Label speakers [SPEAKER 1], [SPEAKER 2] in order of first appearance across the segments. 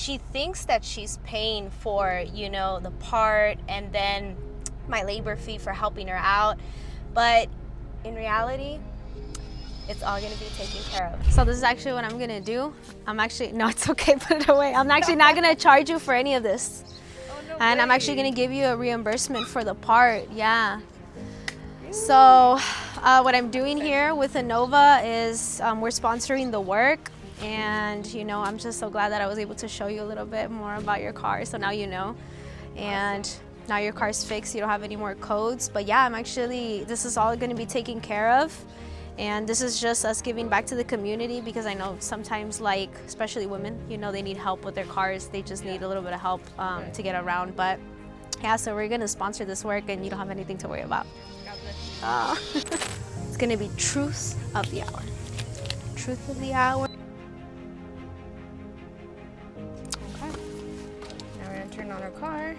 [SPEAKER 1] she thinks that she's paying for, you know, the part and then my labor fee for helping her out. But in reality, it's all gonna be taken care of. So this is actually what I'm gonna do. I'm actually, no, it's okay, put it away. I'm actually not gonna charge you for any of this. And I'm actually gonna give you a reimbursement for the part, yeah. So what I'm doing here with Innova is we're sponsoring the work, and you know, I'm just so glad that I was able to show you a little bit more about your car, so now you know. And now your car's fixed, you don't have any more codes. But yeah, this is all gonna be taken care of. And this is just us giving back to the community, because I know sometimes, like, especially women, you know, they need help with their cars. They just need a little bit of help to get around. But yeah, so we're gonna sponsor this work and you don't have anything to worry about. It's gonna be truth of the hour. Truth of the hour. Okay. Now we're gonna turn on our car.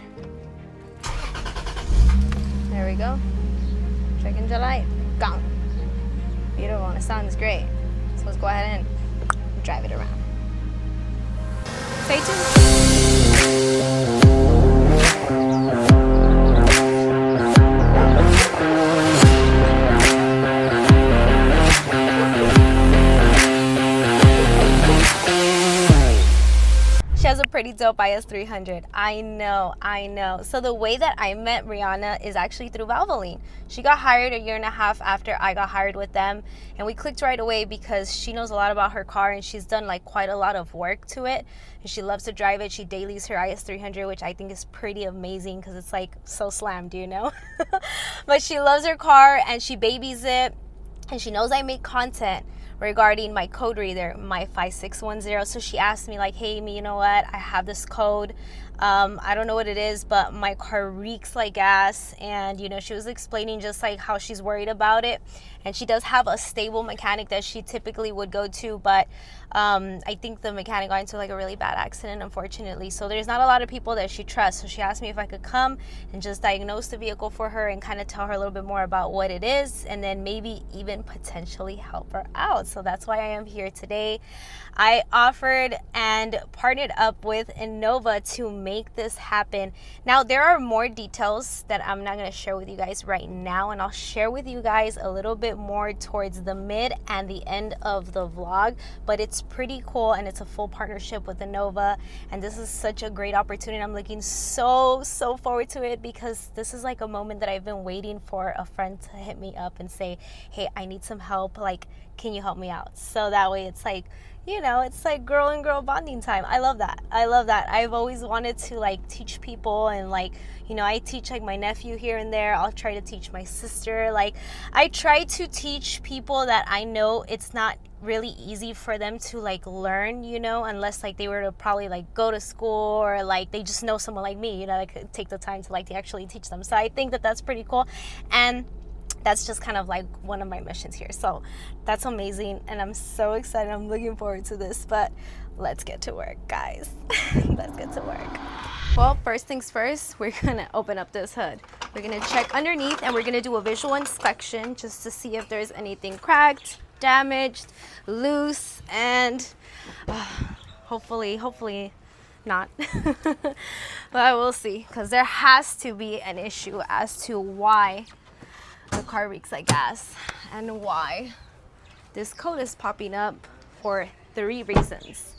[SPEAKER 1] There we go. Check engine light. Gone. Beautiful, and it sounds great. So let's go ahead and drive it around. Stay tuned. She has a pretty dope IS300. I know. So the way that I met Rihanna is actually through Valvoline. She got hired a year and a half after I got hired with them, and we clicked right away because she knows a lot about her car and she's done like quite a lot of work to it, and she loves to drive it. She dailies her IS300, which I think is pretty amazing because it's like so slammed, you know. But she loves her car and she babies it, and she knows I make content regarding my code reader, my 5610. So she asked me like, hey, you know what, I have this code, I don't know what it is, but my car reeks like gas. And you know, she was explaining just like how she's worried about it, and she does have a stable mechanic that she typically would go to, but I think the mechanic got into like a really bad accident, unfortunately. So there's not a lot of people that she trusts. So she asked me if I could come and just diagnose the vehicle for her and kind of tell her a little bit more about what it is, and then maybe even potentially help her out. So that's why I am here today. I offered and partnered up with Innova to make this happen. Now, there are more details that I'm not going to share with you guys right now, and I'll share with you guys a little bit more towards the mid and the end of the vlog, but it's pretty cool, and it's a full partnership with Innova, and this is such a great opportunity. I'm looking so forward to it, because this is like a moment that I've been waiting for a friend to hit me up and say, hey, I need some help, like, can you help me out? So that way it's like, you know, it's like girl and girl bonding time. I love that. I've always wanted to like teach people, and like, you know, I teach like my nephew here and there. I'll try to teach my sister. Like, I try to teach people that I know it's not really easy for them to like learn, you know, unless like they were to probably like go to school, or like they just know someone like me, you know, that could take the time to like to actually teach them. So I think that that's pretty cool, and that's just kind of like one of my missions here. So that's amazing, and I'm so excited. I'm looking forward to this, but let's get to work, guys. Let's get to work. Well, first things first, we're gonna open up this hood. We're gonna check underneath, and we're gonna do a visual inspection just to see if there's anything cracked, damaged, loose, and hopefully not. But we'll see, because there has to be an issue as to why the car reeks like gas, and why this code is popping up for 3 reasons.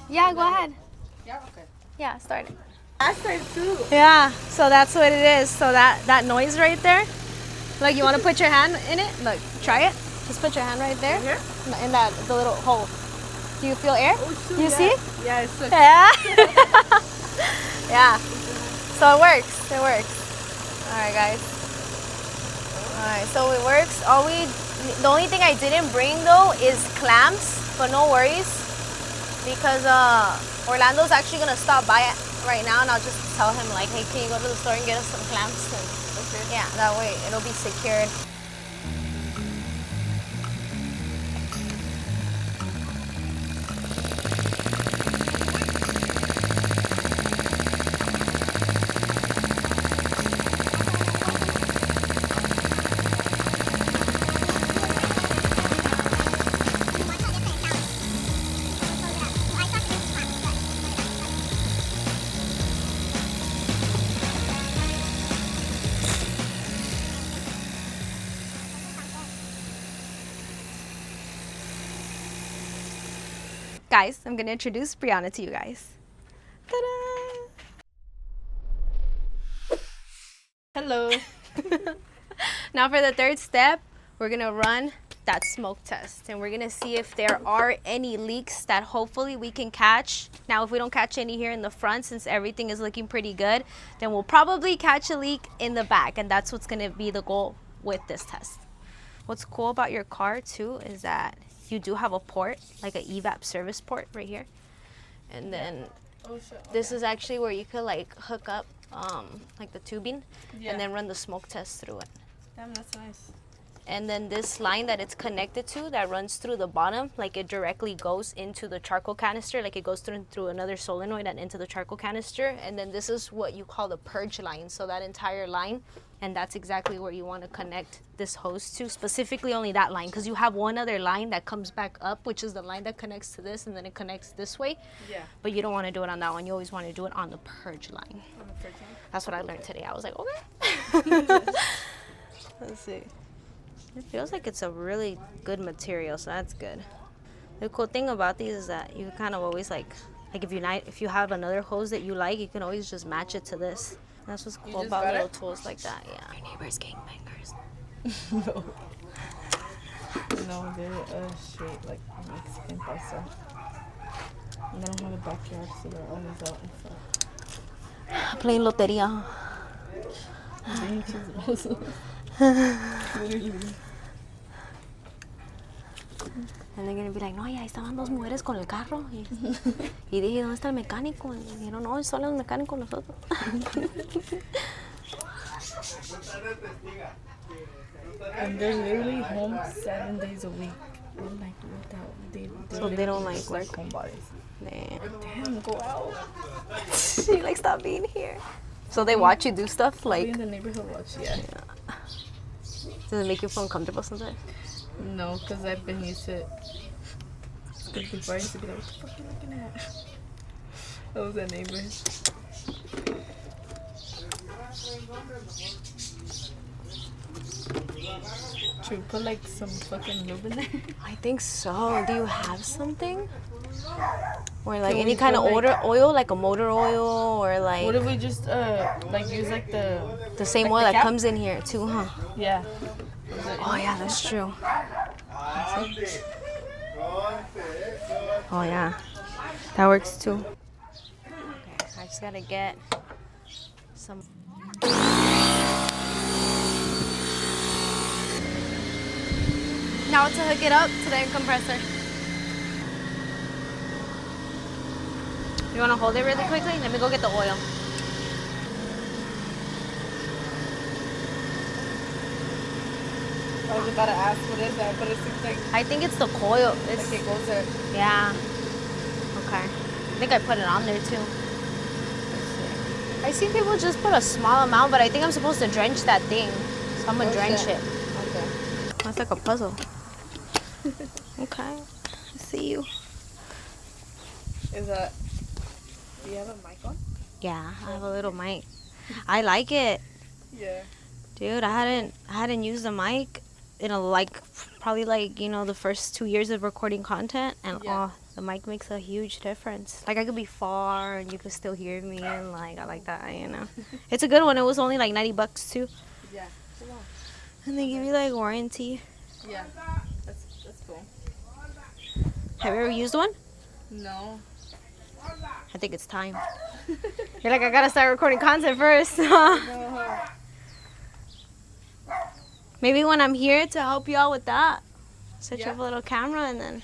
[SPEAKER 1] Yeah, go ahead.
[SPEAKER 2] Yeah, okay.
[SPEAKER 1] Yeah, start it.
[SPEAKER 2] I started too.
[SPEAKER 1] Yeah, so that's what it is. So that noise right there, like, you want to put your hand in it? Look, try it. Just put your hand right there.
[SPEAKER 2] Here?
[SPEAKER 1] In the little hole. Do you feel air?
[SPEAKER 2] Oh, shoot,
[SPEAKER 1] You
[SPEAKER 2] yeah.
[SPEAKER 1] see?
[SPEAKER 2] Yeah, it's so
[SPEAKER 1] Yeah. Yeah. So it works. It works. All right, guys. All right, so it works. The only thing I didn't bring though is clamps, but no worries. because Orlando's actually gonna stop by right now, and I'll just tell him like, hey, can you go to the store and get us some clamps? And
[SPEAKER 2] Okay.
[SPEAKER 1] yeah, that way it'll be secured. Guys, I'm gonna introduce Brianna to you guys. Ta-da!
[SPEAKER 2] Hello.
[SPEAKER 1] Now for the third step, we're gonna run that smoke test, and we're gonna see if there are any leaks that hopefully we can catch. Now, if we don't catch any here in the front, since everything is looking pretty good, then we'll probably catch a leak in the back, and that's what's gonna be the goal with this test. What's cool about your car too is that you do have a port, like an EVAP service port right here. And then
[SPEAKER 2] Oh shit. Okay.
[SPEAKER 1] this is actually where you could like hook up like the tubing
[SPEAKER 2] Yeah.
[SPEAKER 1] and then run the smoke test through it.
[SPEAKER 2] Damn, that's nice.
[SPEAKER 1] And then this line that it's connected to that runs through the bottom, like it directly goes into the charcoal canister, like it goes through another solenoid and into the charcoal canister. And then this is what you call the purge line. So that entire line, and that's exactly where you want to connect this hose to, specifically only that line, because you have one other line that comes back up, which is the line that connects to this, and then it connects this way.
[SPEAKER 2] Yeah.
[SPEAKER 1] But you don't want to do it on that one. You always want to do it on the purge line.
[SPEAKER 2] I'm a virgin.
[SPEAKER 1] That's what I learned today. I was like, okay. Let's see. It feels like it's a really good material, so that's good. The cool thing about these is that you kind of always like if you have another hose that you like, you can always just match it to this. That's what's cool
[SPEAKER 2] just
[SPEAKER 1] about
[SPEAKER 2] got
[SPEAKER 1] little
[SPEAKER 2] it?
[SPEAKER 1] tools like that. Yeah. Your neighbors gangbangers.
[SPEAKER 2] No. No, they're straight like Mexican person. And they don't have a backyard, so they're always out and stuff.
[SPEAKER 1] Playing loteria.
[SPEAKER 2] Literally.
[SPEAKER 1] And they're gonna be like, no, ya estaban dos mujeres con el carro. Y dije, ¿dónde está el mecánico? Y dijeron, no, son los mecánicos nosotros.
[SPEAKER 2] And they're literally home 7 days a week. They're like,
[SPEAKER 1] So they don't like work.
[SPEAKER 2] homebodies.
[SPEAKER 1] Damn.
[SPEAKER 2] Damn, go out.
[SPEAKER 1] She like, stop being here. So they watch you do stuff
[SPEAKER 2] Be
[SPEAKER 1] like,
[SPEAKER 2] in the neighborhood watch, yeah.
[SPEAKER 1] does it make you feel uncomfortable sometimes?
[SPEAKER 2] No, because I've been used to it. Because before I used to be like, what the fuck are you looking at? That was a neighbor. Should we put like some fucking lube in there?
[SPEAKER 1] I think so. Do you have something? Or like
[SPEAKER 2] Can
[SPEAKER 1] any
[SPEAKER 2] we
[SPEAKER 1] kind of
[SPEAKER 2] put, like-
[SPEAKER 1] oil, like a motor oil, or like
[SPEAKER 2] What if we just like use like
[SPEAKER 1] the same
[SPEAKER 2] like
[SPEAKER 1] oil
[SPEAKER 2] the
[SPEAKER 1] that
[SPEAKER 2] cap?
[SPEAKER 1] comes in here too, huh?
[SPEAKER 2] yeah.
[SPEAKER 1] Oh yeah, that's true. Oh yeah, that works too. Okay, I just gotta get some. Now to hook it up to the air compressor. You wanna hold it really quickly? Let me go get the oil.
[SPEAKER 2] I was about to ask what is that, but it seems like
[SPEAKER 1] I think it's the coil. It's,
[SPEAKER 2] it goes there.
[SPEAKER 1] yeah. Okay. I think I put it on there too. I see people just put a small amount, but I think I'm supposed to drench that thing. So I'm gonna
[SPEAKER 2] Oh,
[SPEAKER 1] drench
[SPEAKER 2] shit.
[SPEAKER 1] it.
[SPEAKER 2] Okay.
[SPEAKER 1] That's like a puzzle. Okay. I see you.
[SPEAKER 2] Is that? Do you have a mic on?
[SPEAKER 1] Yeah, I have a little mic. I like it.
[SPEAKER 2] Yeah.
[SPEAKER 1] Dude, I hadn't used the mic in probably the first 2 years of recording content, and
[SPEAKER 2] Yeah.
[SPEAKER 1] the mic makes a huge difference. Like I could be far and you could still hear me, and like I like that, It's a good one. It was only like $90 too,
[SPEAKER 2] Yeah. Come on.
[SPEAKER 1] and they give you like warranty.
[SPEAKER 2] Yeah. That's cool.
[SPEAKER 1] Have you ever used one?
[SPEAKER 2] No.
[SPEAKER 1] I think it's time. You're like, I gotta start recording content first.
[SPEAKER 2] No.
[SPEAKER 1] Maybe when I'm here to help you out with that, set you
[SPEAKER 2] Yeah.
[SPEAKER 1] up a little camera, and then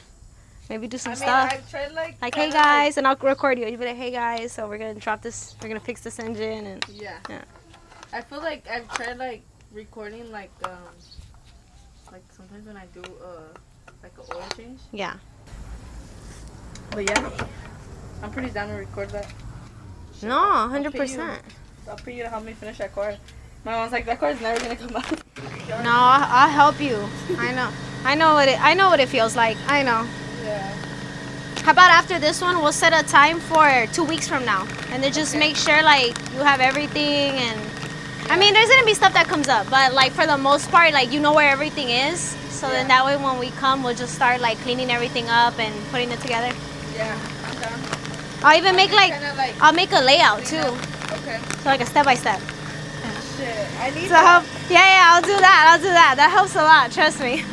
[SPEAKER 1] Maybe do some
[SPEAKER 2] I mean,
[SPEAKER 1] stuff.
[SPEAKER 2] I've tried like
[SPEAKER 1] Hey guys, and I'll record you. You'll be like, hey guys, so we're gonna drop this. We're gonna fix this engine and
[SPEAKER 2] Yeah.
[SPEAKER 1] yeah.
[SPEAKER 2] I feel like I've tried like recording like sometimes when I do like an oil change.
[SPEAKER 1] Yeah.
[SPEAKER 2] But yeah, I'm pretty down to record that.
[SPEAKER 1] No, 100%.
[SPEAKER 2] I'll pay you to help me finish that car. My mom's like, that car's never gonna come out.
[SPEAKER 1] No, I'll help you. I know. I know what it feels like. I know.
[SPEAKER 2] Yeah.
[SPEAKER 1] How about after this one, we'll set a time for 2 weeks from now, and then just make sure like you have everything. And I mean, there's gonna be stuff that comes up, but like for the most part, like you know where everything is. So then that way, when we come, we'll just start like cleaning everything up and putting it together.
[SPEAKER 2] Yeah, I'm down.
[SPEAKER 1] I'll even make I'll make a layout too.
[SPEAKER 2] Okay.
[SPEAKER 1] So like a step by step.
[SPEAKER 2] Shit, I need
[SPEAKER 1] So yeah, I'll do that. That helps a lot. Trust me.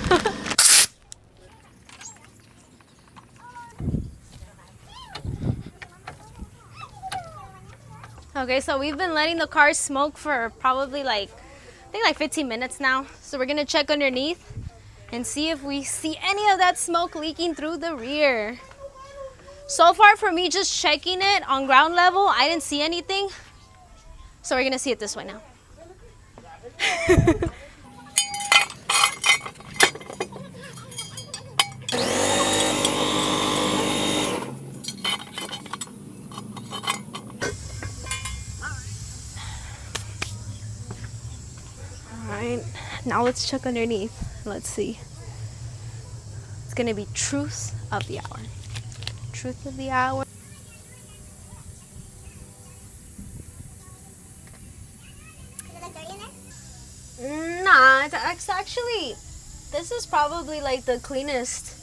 [SPEAKER 1] Okay, so we've been letting the car smoke for probably I think like 15 minutes now. So we're gonna check underneath and see if we see any of that smoke leaking through the rear. So far for me just checking it on ground level, I didn't see anything. So we're gonna see it this way now. Alright, now let's check underneath. Let's see. It's gonna be truth of the hour. Truth of the hour. Nah, it's actually, this is probably like the cleanest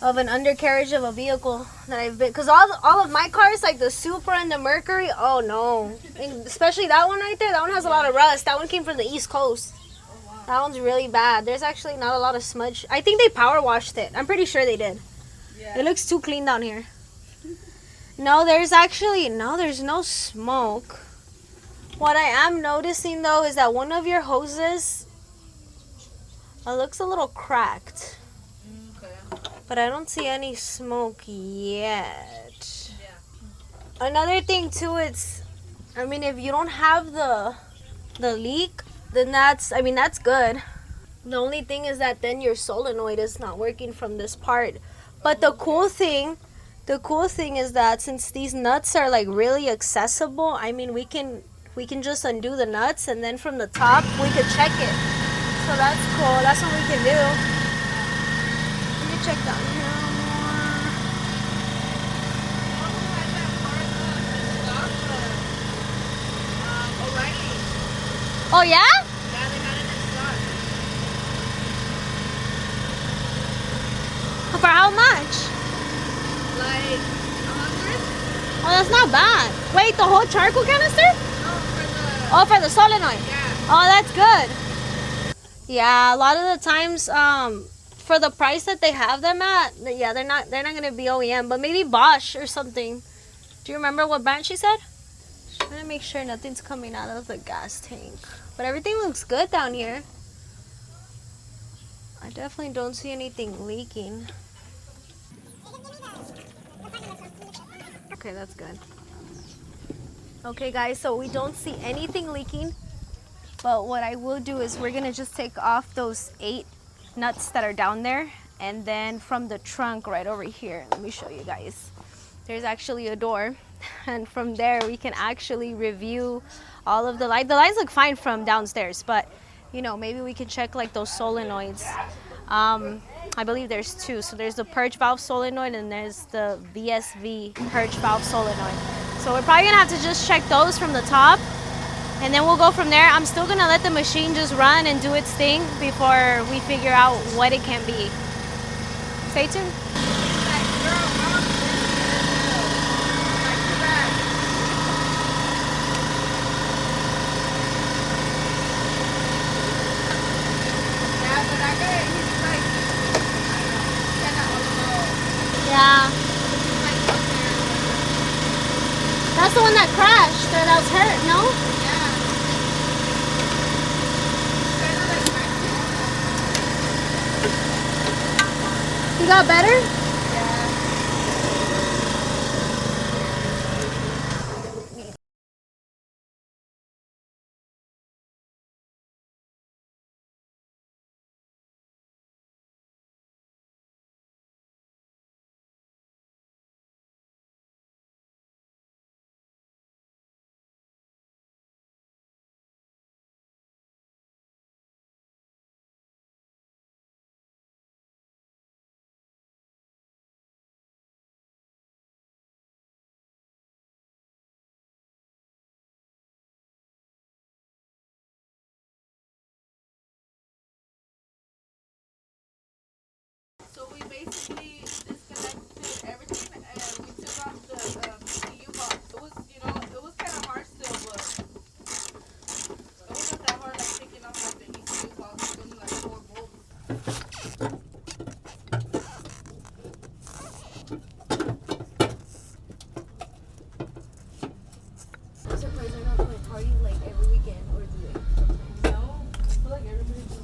[SPEAKER 1] of an undercarriage of a vehicle that I've been, because all of my cars, like the Supra and the Mercury, oh no. And especially that one right there, that one has a lot of rust. That one came from the East Coast. That one's really bad. There's actually not a lot of smudge. I think they power washed it. I'm pretty sure they did. Yeah. It looks too clean down here. No, there's no smoke. What I am noticing though is that one of your hoses looks a little cracked.
[SPEAKER 2] Okay.
[SPEAKER 1] But I don't see any smoke yet. Yeah. Another thing too, I mean, if you don't have the leak, then that's good. The only thing is that then your solenoid is not working from this part. But the cool thing is that since these nuts are like really accessible, I mean, we can just undo the nuts, and then from the top we could check it. So that's cool. That's what we can do. Let me check down here more. Oh yeah?
[SPEAKER 2] Yeah, they got it in stock.
[SPEAKER 1] For how much?
[SPEAKER 2] Like 100?
[SPEAKER 1] Oh, that's not bad. Wait, the whole charcoal canister?
[SPEAKER 2] No,
[SPEAKER 1] for the solenoid.
[SPEAKER 2] Yeah.
[SPEAKER 1] Oh, that's good. Yeah, a lot of the times, for the price that they have them at, yeah, they're not gonna be OEM, but maybe Bosch or something. Do you remember what brand she said? Just trying to make sure nothing's coming out of the gas tank. But everything looks good down here. I definitely don't see anything leaking. Okay, that's good. Okay guys, so we don't see anything leaking, but what I will do is we're gonna just take off those 8 nuts that are down there, and then from the trunk right over here, let me show you guys, there's actually a door, and from there we can actually review all of the lights. The lights look fine from downstairs, but you know, maybe we can check like those solenoids. I believe there's 2. So there's the purge valve solenoid and there's the VSV purge valve solenoid. So we're probably gonna have to just check those from the top, and then we'll go from there. I'm still gonna let the machine just run and do its thing before we figure out what it can be. Stay tuned. Yeah. That's the one that crashed, or that was hurt, no? Yeah. You got better?
[SPEAKER 2] So we basically disconnected everything and we took off the ECU box. It was, you know, it was kind of hard still, but it wasn't that hard like taking off like the ECU box. It's only like 4 bolts.
[SPEAKER 1] I'm surprised they're not doing parties like every weekend, or do they?
[SPEAKER 2] No, I feel like everybody just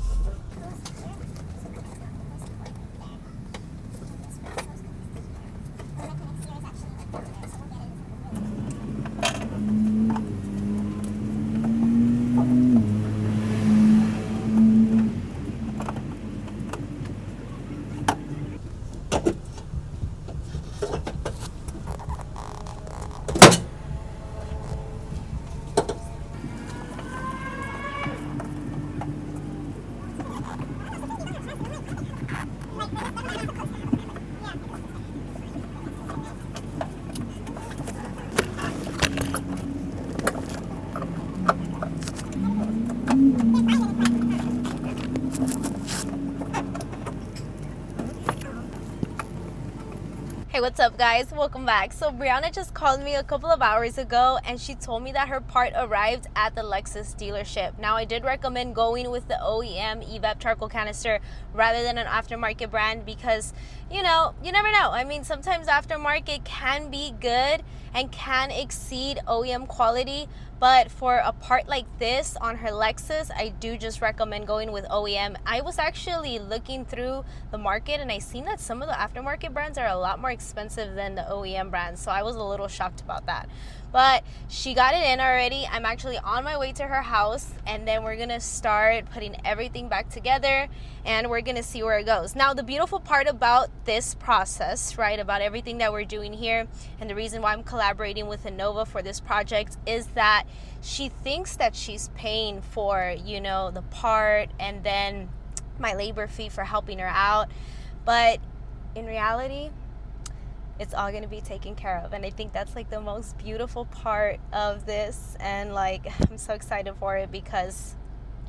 [SPEAKER 1] Hey, what's up guys? Welcome back. So Brianna just called me a couple of hours ago and she told me that her part arrived at the Lexus dealership. Now I did recommend going with the OEM EVAP charcoal canister rather than an aftermarket brand because, you know, you never know. I mean, sometimes aftermarket can be good and can exceed OEM quality, but for a part like this on her Lexus, I do just recommend going with OEM. I was actually looking through the market and I seen that some of the aftermarket brands are a lot more expensive than the OEM brands, so I was a little shocked about that. But she got it in already. I'm actually on my way to her house and then we're gonna start putting everything back together and we're gonna see where it goes. Now the beautiful part about this process, right, about everything that we're doing here and the reason why I'm collaborating with Innova for this project is that she thinks that she's paying for, you know, the part and then my labor fee for helping her out, but in reality it's all going to be taken care of. And I think that's like the most beautiful part of this, and like I'm so excited for it because,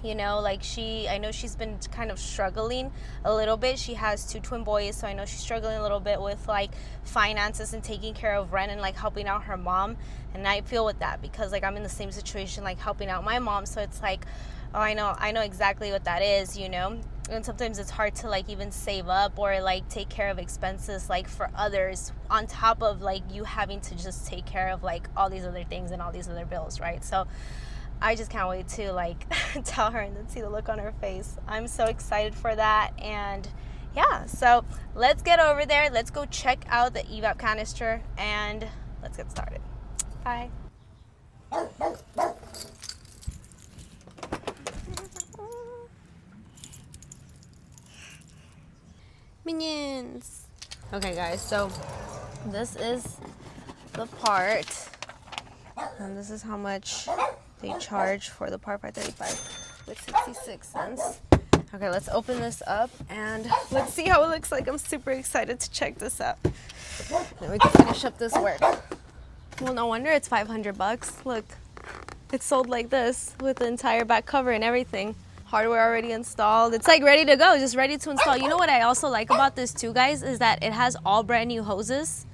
[SPEAKER 1] you know, like I know she's been kind of struggling a little bit. She has 2 twin boys, so I know she's struggling a little bit with like finances and taking care of rent and like helping out her mom. And I feel with that because like I'm in the same situation, like helping out my mom, so it's like, oh, I know exactly what that is, you know. And sometimes it's hard to like even save up or like take care of expenses like for others on top of like you having to just take care of like all these other things and all these other bills, right? So I just can't wait to like tell her and then see the look on her face. I'm so excited for that. And yeah, so let's get over there. Let's go check out the EVAP canister and let's get started. Bye. Minions. Okay guys, so this is the part and this is how much they charge for the part by 35 with 66 cents. Okay, let's open this up and let's see how it looks like. I'm super excited to check this out. Then we can finish up this work. Well, no wonder it's 500 bucks. Look, it's sold like this with the entire back cover and everything. Hardware already installed. It's like ready to go, just ready to install. You know what I also like about this too, guys, is that it has all brand new hoses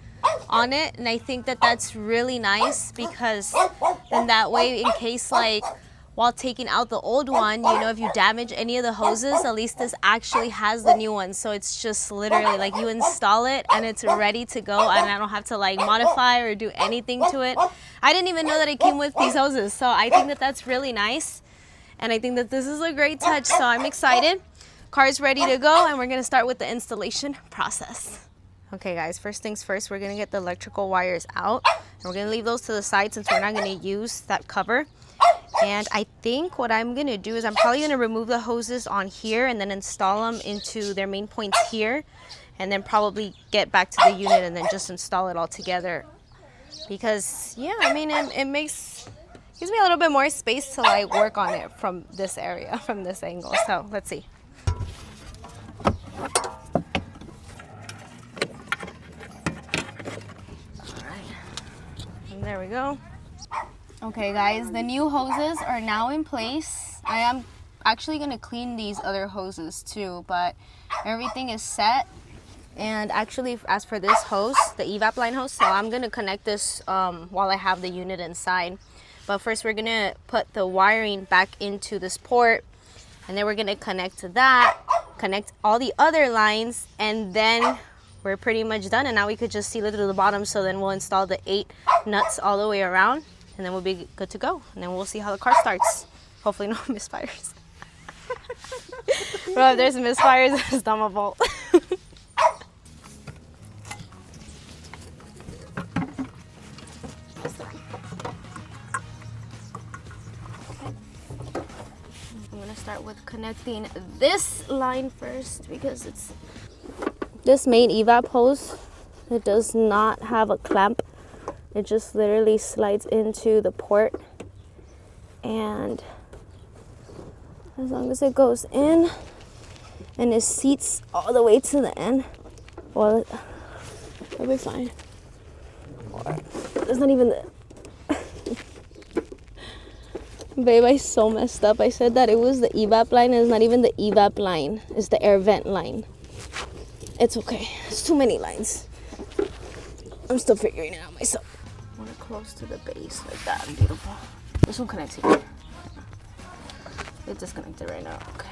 [SPEAKER 1] on it. And I think that that's really nice because then that way, in case like while taking out the old one, you know, if you damage any of the hoses, at least this actually has the new one. So it's just literally like you install it and it's ready to go and I don't have to like modify or do anything to it. I didn't even know that it came with these hoses. So I think that that's really nice. And I think that this is a great touch, so I'm excited. Car's ready to go, and we're gonna start with the installation process. Okay guys, first things first, we're gonna get the electrical wires out. And we're gonna leave those to the side since we're not gonna use that cover. And I think what I'm gonna do is I'm probably gonna remove the hoses on here and then install them into their main points here. And then probably get back to the unit and then just install it all together. Because yeah, I mean, gives me a little bit more space to like work on it from this area, from this angle. So let's see. All right, and there we go. Okay guys, the new hoses are now in place. I am actually gonna clean these other hoses too, but everything is set. And actually, as for this hose, the EVAP line hose, so I'm gonna connect this while I have the unit inside. But first we're gonna put the wiring back into this port, and then we're gonna connect to that, connect all the other lines, and then we're pretty much done. And now we could just seal it to the bottom. So then we'll install the 8 nuts all the way around, and then we'll be good to go. And then we'll see how the car starts. Hopefully no misfires. Bro, if there's misfires, it's not my fault. I'm gonna start with connecting this line first because it's this main EVAP hose. It does not have a clamp. It just literally slides into the port, and as long as it goes in and it seats all the way to the end, well, it'll be fine. It's not even the babe, I so messed up. I said that it was the EVAP line, and it's not even the EVAP line. It's the air vent line. It's okay. It's too many lines. I'm still figuring it out myself. I want it close to the base like that. Beautiful. This one connects here. It's disconnected right now. Okay.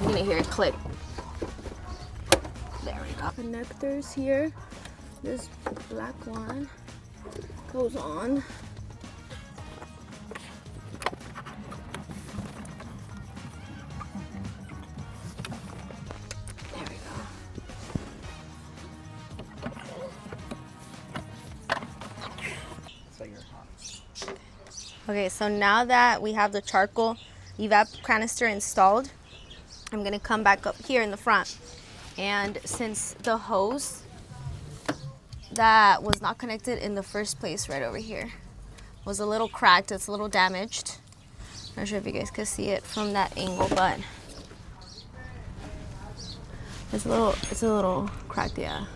[SPEAKER 1] I'm gonna hear it click. There we go. Connectors here. This black one goes on. Okay, so now that we have the charcoal EVAP canister installed, I'm gonna come back up here in the front. And since the hose that was not connected in the first place right over here was a little cracked, it's a little damaged. Not sure if you guys can see it from that angle, but it's a little cracked, yeah.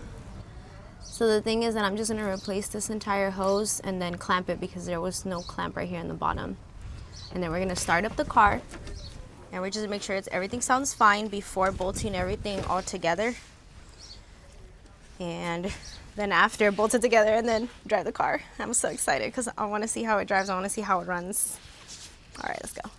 [SPEAKER 1] So the thing is that I'm just gonna replace this entire hose and then clamp it because there was no clamp right here in the bottom. And then we're gonna start up the car, and we're just gonna make sure everything sounds fine before bolting everything all together. And then after, bolt it together and then drive the car. I'm so excited because I wanna see how it drives, I wanna see how it runs. All right, let's go.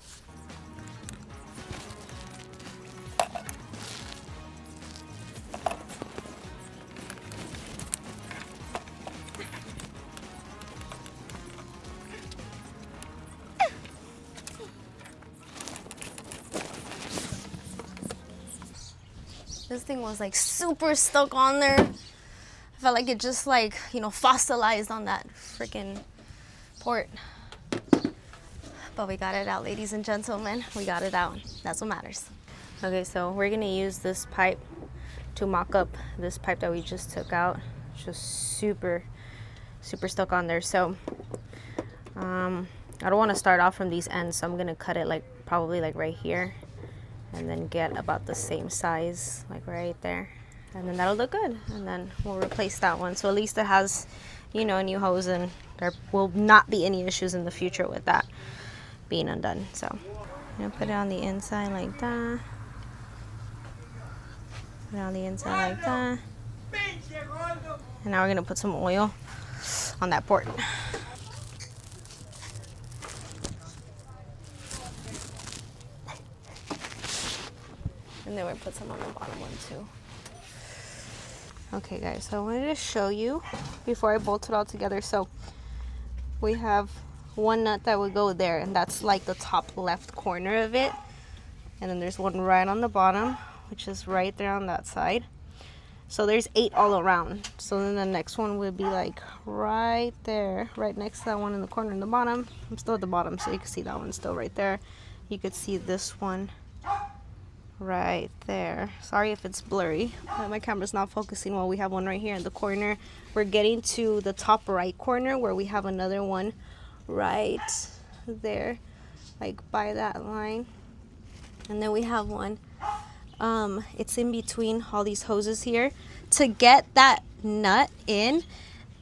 [SPEAKER 1] This thing was like super stuck on there. I felt like it just like, you know, fossilized on that freaking port. But we got it out, ladies and gentlemen. We got it out. That's what matters. Okay, so we're gonna use this pipe to mock up this pipe that we just took out. It's just super stuck on there. So I don't want to start off from these ends, so I'm gonna cut it like probably like right here, and then get about the same size like right there, and then that'll look good. And then we'll replace that one, so at least it has, you know, a new hose, and there will not be any issues in the future with that being undone. So I'm gonna put it on the inside like that, put it on the inside like that, and now we're gonna put some oil on that port. And then we'll put some on the bottom one too. Okay guys, so I wanted to show you before I bolt it all together. So we have one nut that would go there, and that's like the top left corner of it. And then there's one right on the bottom, which is right there on that side. So there's 8 all around. So then the next one would be like right there, right next to that one in the corner in the bottom. I'm still at the bottom, so you can see that one still right there. You could see this one right there. Sorry if it's blurry, my camera's not focusing well. We have one right here in the corner. We're getting to the top right corner where we have another one right there, like by that line. And then we have one, it's in between all these hoses here. To get that nut in,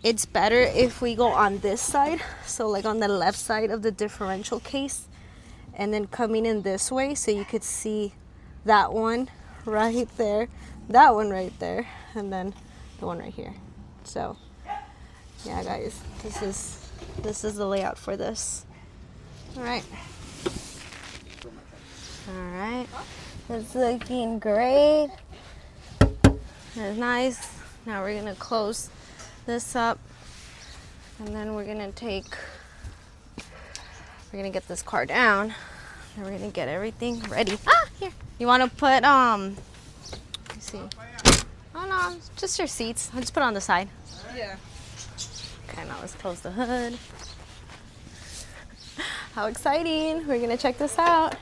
[SPEAKER 1] it's better if we go on this side, so like on the left side of the differential case, and then coming in this way, so you could see that one right there, that one right there, and then the one right here. So yeah, guys, this is the layout for this. All right. It's looking great. That's nice. Now we're gonna close this up, and then we're gonna get this car down, and we're gonna get everything ready. Here. You wanna put let me see. Oh no, just your seats. I'll just put it on the side.
[SPEAKER 2] Yeah.
[SPEAKER 1] Okay, now let's close the hood. How exciting! We're gonna check this out.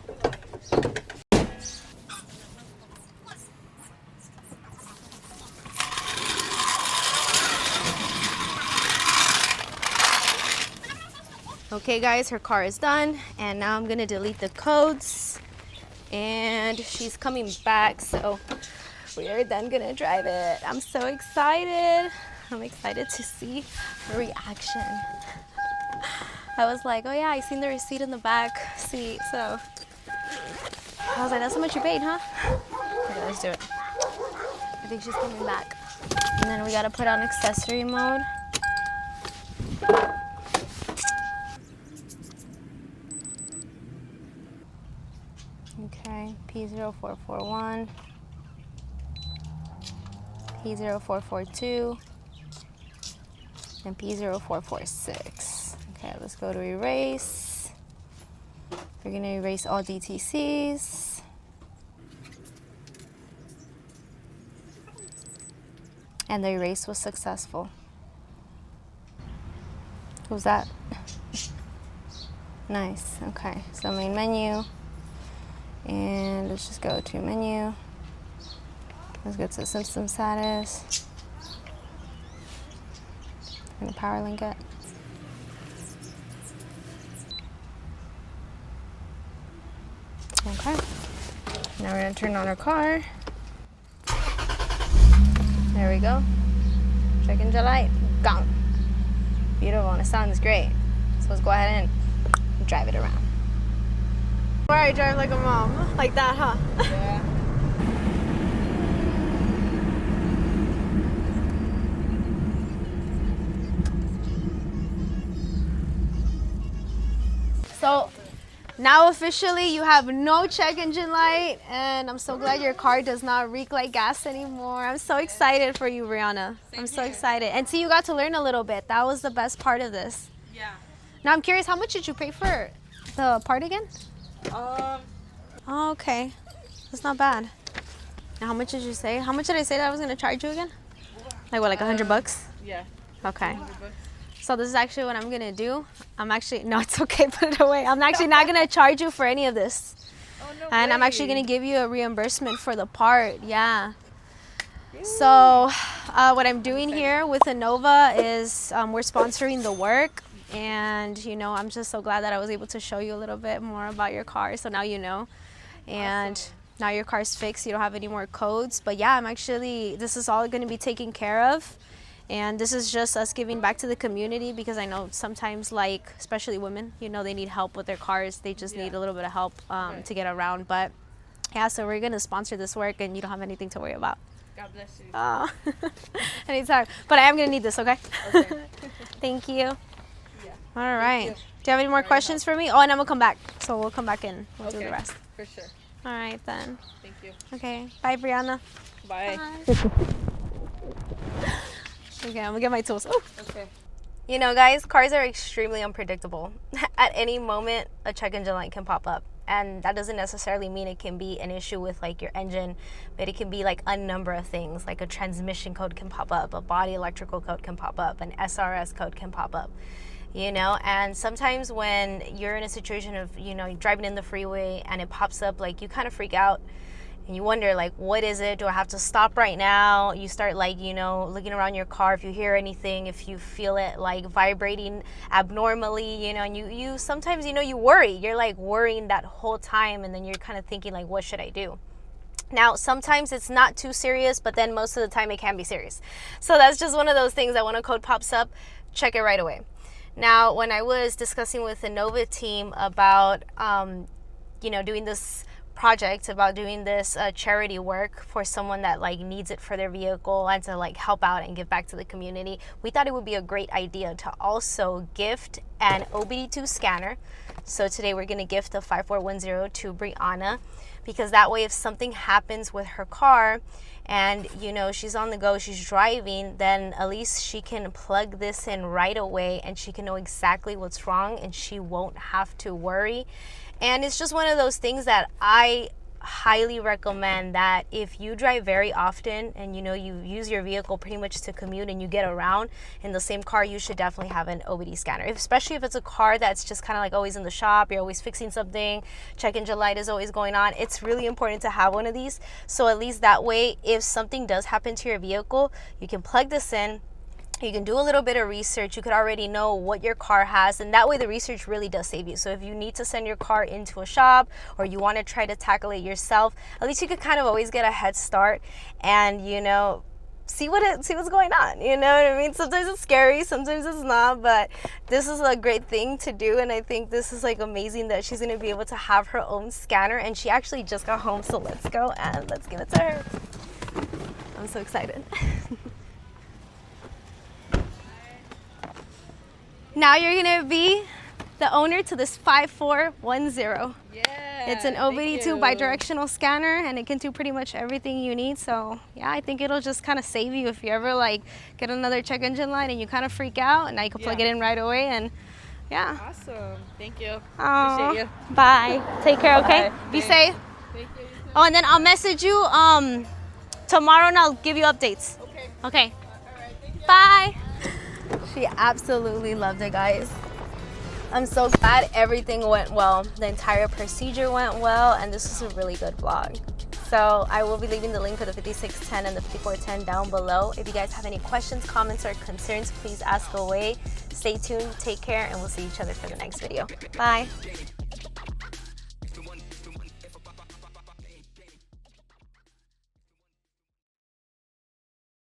[SPEAKER 1] Okay guys, her car is done, and now I'm gonna delete the codes, and she's coming back, so we are then gonna drive it. I'm so excited. I'm excited to see her reaction. I was like, oh yeah, I seen the receipt in the back seat, so I was like, that's how much you paid, huh? Okay, let's do it. I think she's coming back. And then we gotta put on accessory mode. Okay, P0441, P0442, and P0446. Okay, let's go to erase. We're gonna erase all DTCs. And the erase was successful. Who's that? Nice, okay, so main menu. And let's just go to menu. Let's go to system status. I'm gonna power link it. Okay. Now we're gonna turn on our car. There we go. Check engine light. Gone. Beautiful, and it sounds great. So let's go ahead and drive it around. Where I drive like a mom, like that, huh?
[SPEAKER 2] Yeah.
[SPEAKER 1] So now officially you have no check engine light, and I'm so glad your car does not reek like gas anymore. I'm so excited for you, Brianna. I'm so excited. And see, you got to learn a little bit. That was the best part of this.
[SPEAKER 2] Yeah.
[SPEAKER 1] Now I'm curious, how much did you pay for the part again?
[SPEAKER 2] Um,
[SPEAKER 1] Okay, that's not bad. Now how much did you say? How much did I say that I was gonna charge you again? Like what, like $100?
[SPEAKER 2] yeah.
[SPEAKER 1] Okay. So this is actually what I'm gonna do. I'm actually, no, it's okay, put it away. I'm actually not gonna charge you for any of this.
[SPEAKER 2] Oh, no
[SPEAKER 1] And I'm
[SPEAKER 2] way.
[SPEAKER 1] actually gonna give you a reimbursement for the part, yeah. So what I'm doing here with Innova is we're sponsoring the work. And you know, I'm just so glad that I was able to show you a little bit more about your car. So now you know. And now your car's fixed. You don't have any more codes. But yeah, this is all going to be taken care of. And this is just us giving back to the community, because I know sometimes, like, especially women, you know, they need help with their cars. They just need a little bit of help to get around. But yeah, so we're going to sponsor this work, and you don't have anything to worry about.
[SPEAKER 2] God bless you.
[SPEAKER 1] Oh, anytime. But I am going to need this, okay?
[SPEAKER 2] Okay.
[SPEAKER 1] Thank you.
[SPEAKER 2] Yeah.
[SPEAKER 1] All right.
[SPEAKER 2] you.
[SPEAKER 1] Do you have any more questions for me? Oh, and I'm going to come back. So we'll come back in. We'll do
[SPEAKER 2] Okay.
[SPEAKER 1] the rest.
[SPEAKER 2] For sure.
[SPEAKER 1] All right, then.
[SPEAKER 2] Thank you.
[SPEAKER 1] Okay. Bye, Brianna.
[SPEAKER 2] Bye.
[SPEAKER 1] Okay, I'm going to get my tools. Oh.
[SPEAKER 2] Okay.
[SPEAKER 1] You know, guys, cars are extremely unpredictable. At any moment, a check engine light can pop up. And that doesn't necessarily mean it can be an issue with like your engine, but it can be like a number of things. Like a transmission code can pop up, a body electrical code can pop up, an SRS code can pop up, you know. And sometimes when you're in a situation of, you know, driving in the freeway and it pops up, like you kind of freak out. And you wonder, like, what is it? Do I have to stop right now? You start, like, you know, looking around your car if you hear anything, if you feel it, like, vibrating abnormally, you know, and you sometimes, you know, you worry. You're, like, worrying that whole time, and then you're kind of thinking, like, what should I do? Now, sometimes it's not too serious, but then most of the time it can be serious. So that's just one of those things that when a code pops up, check it right away. Now, when I was discussing with the Innova team about, you know, doing this project about doing this charity work for someone that like needs it for their vehicle and to like help out and give back to the community, we thought it would be a great idea to also gift an OBD2 scanner. So today we're going to gift the 5410 to Brianna, because that way if something happens with her car and you know she's on the go, she's driving, then at least she can plug this in right away and she can know exactly what's wrong and she won't have to worry. And it's just one of those things that I highly recommend, that if you drive very often and you know you use your vehicle pretty much to commute and you get around in the same car, you should definitely have an OBD scanner, especially if it's a car that's just kind of like always in the shop, you're always fixing something, check engine light is always going on. It's really important to have one of these, so at least that way if something does happen to your vehicle, you can plug this in. You can do a little bit of research. You could already know what your car has, and that way the research really does save you. So if you need to send your car into a shop or you want to try to tackle it yourself, at least you could kind of always get a head start and, you know, see what's going on. You know what I mean? Sometimes it's scary, sometimes it's not, but this is a great thing to do, and I think this is like amazing that she's going to be able to have her own scanner, and she actually just got home, so let's go and let's give it to her. I'm so excited. Now you're gonna be the owner to this 5410.
[SPEAKER 2] Yeah.
[SPEAKER 1] It's an OBD2 bidirectional scanner, and it can do pretty much everything you need. So yeah, I think it'll just kind of save you if you ever like get another check engine light and you kind of freak out, and now you can plug it in right away. And yeah.
[SPEAKER 2] Awesome. Thank you.
[SPEAKER 1] Aww.
[SPEAKER 2] Appreciate you.
[SPEAKER 1] Bye. Take care. Okay.
[SPEAKER 2] Bye.
[SPEAKER 1] Be safe.
[SPEAKER 2] Thank you.
[SPEAKER 1] Oh, and then I'll message you tomorrow, and I'll give you updates.
[SPEAKER 2] Okay.
[SPEAKER 1] Okay.
[SPEAKER 2] All right. Thank you.
[SPEAKER 1] Bye. She absolutely loved it, guys. I'm so glad everything went well. The entire procedure went well, and this is a really good vlog. So I will be leaving the link for the 5610 and the 5410 down below. If you guys have any questions, comments, or concerns, please ask away. Stay tuned, take care, and we'll see each other for the next video. Bye.